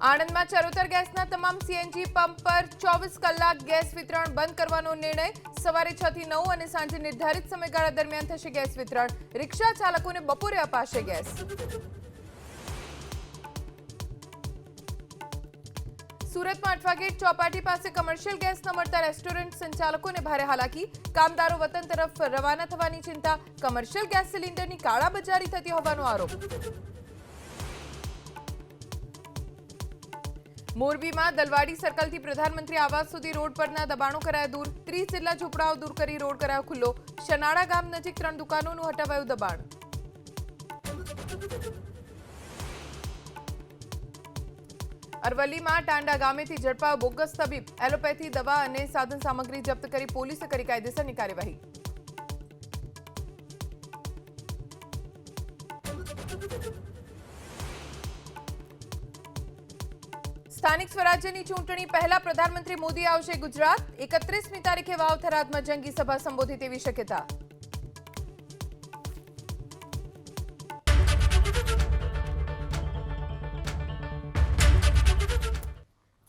આણંદમાં ચરોતર ગેસના તમામ સીએનજી પંપ પર 24 કલાક ગેસ વિતરણ બંધ કરવાનો નિર્ણય। સવારે 6 થી 9 અને સાંજે નિર્ધારિત સમયગાળા દરમિયાન થશે ગેસ વિતરણ। રિક્ષા ચાલકોને બપોરે અપાશે ગેસ। સુરતમાં અઠવાગેટ ચોપાટી પાસે કમર્શિયલ ગેસ ન મળતા રેસ્ટોરન્ટ સંચાલકોને ભારે હાલાકી। કામદારો વતન તરફ રવાના થવાની ચિંતા। કમર્શિયલ ગેસ સિલિન્ડરની કાળાબજારી થતી હોવાનો આરોપ। મોરબીમાં દલવાડી સર્કલથી પ્રધાનમંત્રી આવાસ સુધી રોડ પરના દબાણો કરાયા દૂર। 30 જેટલા ઝૂંપડાઓ દૂર કરી રોડ કરાયો ખુલ્લો। શનાળા ગામ નજીક 3 દુકાનોનું હટાવાયું દબાણ। અરવલ્લીમાં ટાંડા ગામેથી ઝડપાયો બોગસ તબીબ। એલોપેથી દવા અને સાધન સામગ્રી જપ્ત કરી પોલીસે કરી કાયદેસરની કાર્યવાહી। સ્થાનિક સ્વરાજ્યની ચૂંટણી પહેલા પ્રધાનમંત્રી મોદી આવશે ગુજરાત। 31મી તારીખે વાવ થરાદમાં જંગી સભા સંબોધી તેવી શક્યતા।